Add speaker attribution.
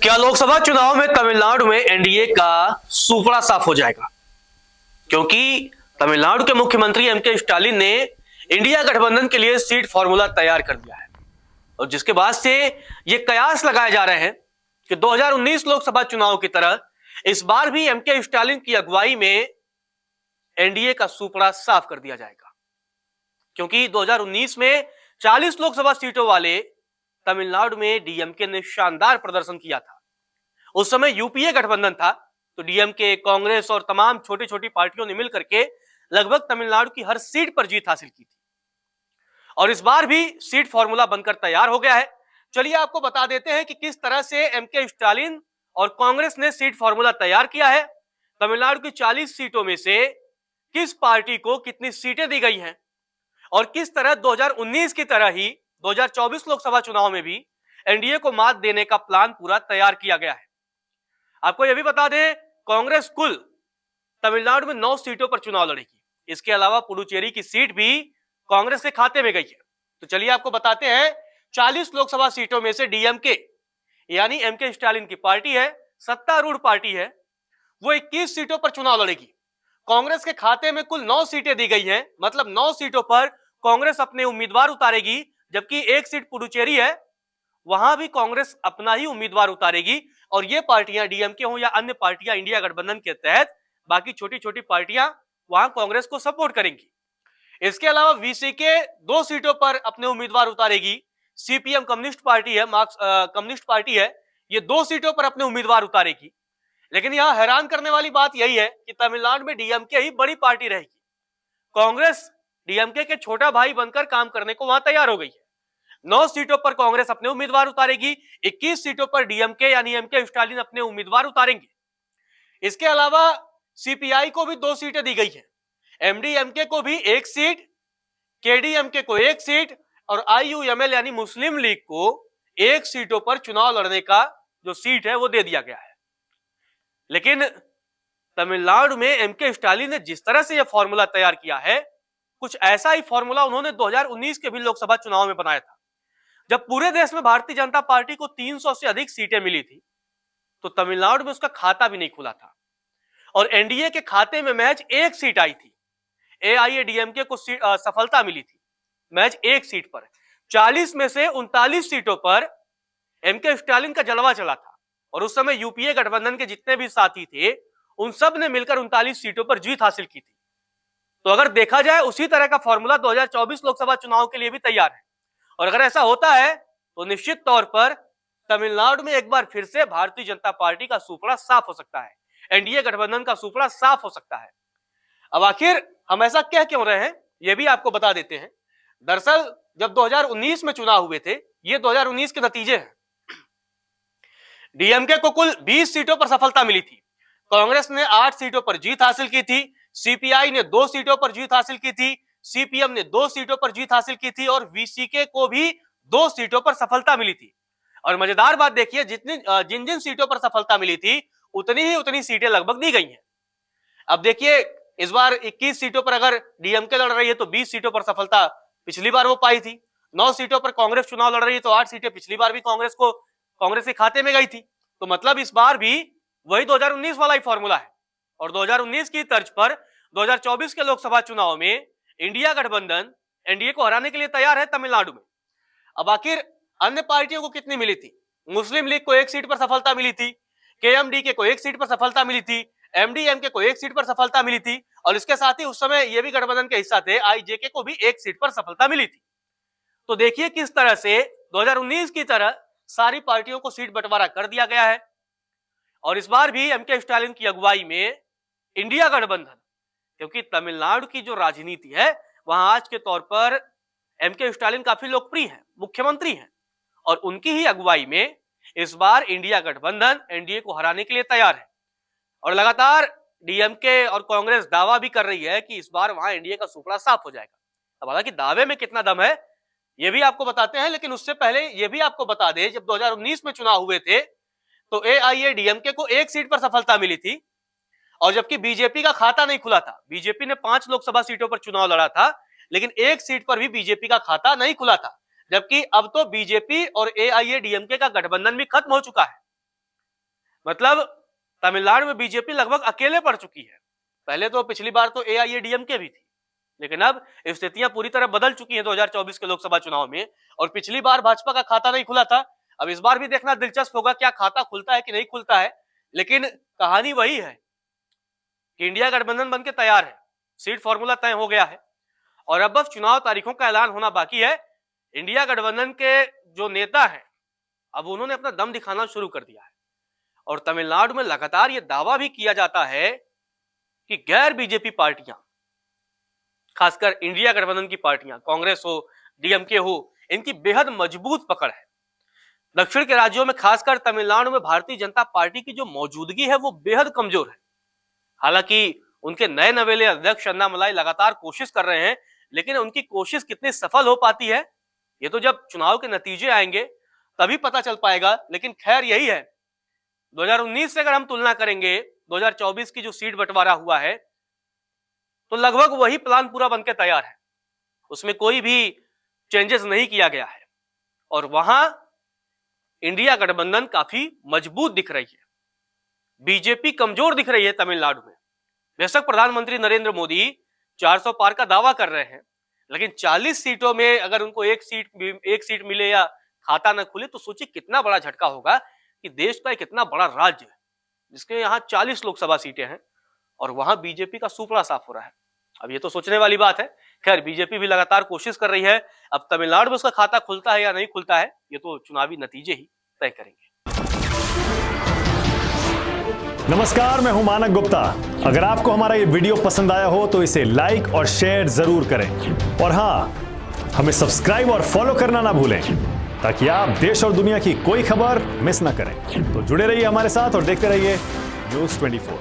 Speaker 1: क्या लोकसभा चुनाव में तमिलनाडु में एनडीए का सूपड़ा साफ हो जाएगा? क्योंकि तमिलनाडु के मुख्यमंत्री एमके स्टालिन ने इंडिया गठबंधन के लिए सीट फॉर्मूला तैयार कर दिया है और जिसके बाद से ये कयास लगाए जा रहे हैं कि 2019 लोकसभा चुनाव की तरह इस बार भी एमके स्टालिन की अगुवाई में एनडीए का सूपड़ा साफ कर दिया जाएगा। क्योंकि 2019 में 40 लोकसभा सीटों वाले तमिलनाडु में डीएमके ने शानदार प्रदर्शन किया था। उस समय यूपीए गठबंधन था, तो डीएमके, कांग्रेस और तमाम छोटी छोटी पार्टियों ने मिलकर के लगभग तमिलनाडु की हर सीट पर जीत हासिल की थी और इस बार भी सीट फॉर्मूला बनकर तैयार हो गया है। चलिए आपको बता देते हैं कि किस तरह से एमके स्टालिन और कांग्रेस ने सीट फॉर्मूला तैयार किया है। तमिलनाडु की 40 सीटों में से किस पार्टी को कितनी सीटें दी गई हैं और किस तरह 2019 की तरह ही 2024 लोकसभा चुनाव में भी एनडीए को मात देने का प्लान पूरा तैयार किया गया है। आपको यह भी बता दें, कांग्रेस कुल तमिलनाडु में 9 सीटों पर चुनाव लड़ेगी। इसके अलावा पुडुचेरी की सीट भी कांग्रेस के खाते में गई है। तो चलिए आपको बताते हैं, 40 लोकसभा सीटों में से डीएमके यानी एमके स्टालिन की पार्टी है, सत्तारूढ़ पार्टी है, वो 21 सीटों पर चुनाव लड़ेगी। कांग्रेस के खाते में कुल 9 सीटें दी गई हैं, मतलब 9 सीटों पर कांग्रेस अपने उम्मीदवार उतारेगी, जबकि एक सीट पुडुचेरी है, वहां भी कांग्रेस अपना ही उम्मीदवार उतारेगी और ये पार्टियां डीएमके हो या अन्य पार्टियां इंडिया गठबंधन के तहत बाकी छोटी छोटी पार्टियां वहां कांग्रेस को सपोर्ट करेंगी। इसके अलावा वीसीके 2 सीटों पर अपने उम्मीदवार उतारेगी। सीपीएम कम्युनिस्ट पार्टी है, मार्क्स कम्युनिस्ट पार्टी है, ये 2 सीटों पर अपने उम्मीदवार उतारेगी। लेकिन यहां हैरान करने वाली बात यही है कि तमिलनाडु में डीएमके ही बड़ी पार्टी रहेगी। कांग्रेस डीएमके के छोटा भाई बनकर काम करने को वहां तैयार हो गई है। 9 सीटों पर कांग्रेस अपने उम्मीदवार उतारेगी, 21 सीटों पर डीएमके यानी एमके स्टालिन अपने उम्मीदवार उतारेंगे। इसके अलावा सीपीआई को भी 2 सीटें दी गई है, एमडीएमके को भी 1 सीट, केडीएमके को 1 सीट और आईयूएमएल यानी मुस्लिम लीग को 1 सीटों पर चुनाव लड़ने का जो सीट है वो दे दिया गया है। लेकिन तमिलनाडु में एमके स्टालिन ने जिस तरह से यह फॉर्मूला तैयार किया है, कुछ ऐसा ही फॉर्मूला उन्होंने 2019 के भी लोकसभा चुनाव में बनाया था। जब पूरे देश में भारतीय जनता पार्टी को 300 से अधिक सीटें मिली थी, तो तमिलनाडु में उसका खाता भी नहीं खुला था और एनडीए के खाते में महज 1 सीट आई थी। एआईएडीएमके को सफलता मिली थी महज 1 सीट पर। 40 में से 39 सीटों पर एमके स्टालिन का जलवा चला था और उस समय यूपीए गठबंधन के जितने भी साथी थे, उन सब ने मिलकर 39 सीटों पर जीत हासिल की थी। तो अगर देखा जाए, उसी तरह का फॉर्मूला 2024 लोकसभा चुनाव के लिए भी तैयार है और अगर ऐसा होता है तो निश्चित तौर पर तमिलनाडु में एक बार फिर से भारतीय जनता पार्टी का सूपड़ा साफ हो सकता है, एनडीए गठबंधन का सूपड़ा साफ हो सकता है। अब आखिर हम ऐसा कह क्यों रहे हैं, यह भी आपको बता देते हैं। दरअसल जब 2019 में चुनाव हुए थे, ये 2019 के नतीजे हैं। डीएमके को कुल 20 सीटों पर सफलता मिली थी, कांग्रेस ने 8 सीटों पर जीत हासिल की थी, सीपीआई ने 2 सीटों पर जीत हासिल की थी, सीपीएम ने 2 सीटों पर जीत हासिल की थी और वीसीके को भी 2 सीटों पर सफलता मिली थी। और मजेदार बात देखिए, जिन जिन सीटों पर सफलता मिली थी उतनी सीटें लगभग दी गई हैं। अब देखिए, इस बार 21 सीटों पर अगर डीएमके लड़ रही है तो 20 सीटों पर सफलता पिछली बार वो पाई थी। 9 सीटों पर कांग्रेस चुनाव लड़ रही है तो 8 सीटें पिछली बार भी कांग्रेस के खाते में गई थी। तो मतलब इस बार भी वही 2019 वाला ही फॉर्मूला है और 2019 की तर्ज पर 2024 के लोकसभा चुनाव में इंडिया गठबंधन एनडीए को हराने के लिए तैयार है तमिलनाडु में। अब आखिर अन्य पार्टियों को कितनी मिली थी? मुस्लिम लीग को 1 सीट पर सफलता मिली थी, केएमडीके को 1 सीट पर सफलता मिली थी, एमडीएमके को 1 सीट पर सफलता मिली थी और इसके साथ ही उस समय यह भी गठबंधन के हिस्सा थे, आईजेके को भी 1 सीट पर सफलता मिली थी। तो देखिए किस तरह से 2019 की तरह सारी पार्टियों को सीट बंटवारा कर दिया गया है और इस बार भी एमके स्टालिन की अगुवाई में इंडिया गठबंधन, क्योंकि तमिलनाडु की जो राजनीति है वहां आज के तौर पर एमके स्टालिन काफी लोकप्रिय हैं, मुख्यमंत्री हैं और उनकी ही अगुवाई में इस बार इंडिया गठबंधन एनडीए को हराने के लिए तैयार है। और लगातार डीएमके और कांग्रेस दावा भी कर रही है कि इस बार वहां एनडीए का सूपड़ा साफ हो जाएगा। अब हालांकि दावे में कितना दम है ये भी आपको बताते हैं, लेकिन उससे पहले ये भी आपको बता दें, जब 2019 में चुनाव हुए थे तो एआईएडीएमके को 1 सीट पर सफलता मिली थी और जबकि बीजेपी का खाता नहीं खुला था। बीजेपी ने 5 लोकसभा सीटों पर चुनाव लड़ा था, लेकिन 1 सीट पर भी बीजेपी का खाता नहीं खुला था, जबकि अब तो बीजेपी और एआईएडीएमके का गठबंधन भी खत्म हो चुका है। मतलब तमिलनाडु में बीजेपी लगभग अकेले पड़ चुकी है। पहले तो पिछली बार तो एआईएडीएमके भी थी, लेकिन अब स्थितियां पूरी तरह बदल चुकी हैं 2024 के लोकसभा चुनाव में। और पिछली बार भाजपा का खाता नहीं खुला था, अब इस बार भी देखना दिलचस्प होगा क्या खाता खुलता है कि नहीं खुलता है। लेकिन कहानी वही है कि इंडिया गठबंधन बनके तैयार है, सीट फॉर्मूला तय हो गया है और अब बस चुनाव तारीखों का ऐलान होना बाकी है। इंडिया गठबंधन के जो नेता हैं अब उन्होंने अपना दम दिखाना शुरू कर दिया है और तमिलनाडु में लगातार यह दावा भी किया जाता है कि गैर बीजेपी पार्टियां, खासकर इंडिया गठबंधन की पार्टियां, कांग्रेस हो, डीएमके हो, इनकी बेहद मजबूत पकड़ है। दक्षिण के राज्यों में खासकर तमिलनाडु में भारतीय जनता पार्टी की जो मौजूदगी है वो बेहद कमजोर है। हालांकि उनके नए नवेले अध्यक्ष अन्नामलाई लगातार कोशिश कर रहे हैं, लेकिन उनकी कोशिश कितनी सफल हो पाती है ये तो जब चुनाव के नतीजे आएंगे तभी पता चल पाएगा। लेकिन खैर यही है, 2019 से अगर हम तुलना करेंगे 2024 की जो सीट बंटवारा हुआ है तो लगभग वही प्लान पूरा बनकर तैयार है, उसमें कोई भी चेंजेस नहीं किया गया है और वहां इंडिया गठबंधन काफी मजबूत दिख रही है। बीजेपी कमजोर दिख रही है तमिलनाडु में। बेशक प्रधानमंत्री नरेंद्र मोदी 400 पार का दावा कर रहे हैं, लेकिन 40 सीटों में अगर उनको एक सीट मिले या खाता न खुले तो सोचिए कितना बड़ा झटका होगा कि देश का एक इतना बड़ा राज्य है जिसके यहाँ 40 लोकसभा सीटें हैं और वहां बीजेपी का सुपड़ा साफ हो रहा है। अब ये तो सोचने वाली बात है। खैर बीजेपी भी लगातार कोशिश कर रही है, अब तमिलनाडु में उसका खाता खुलता है या नहीं खुलता है ये तो चुनावी नतीजे ही तय करेंगे।
Speaker 2: नमस्कार, मैं हूं मानक गुप्ता। अगर आपको हमारा ये वीडियो पसंद आया हो तो इसे लाइक और शेयर जरूर करें और हां, हमें सब्सक्राइब और फॉलो करना ना भूलें ताकि आप देश और दुनिया की कोई खबर मिस ना करें। तो जुड़े रहिए हमारे साथ और देखते रहिए न्यूज़ 24।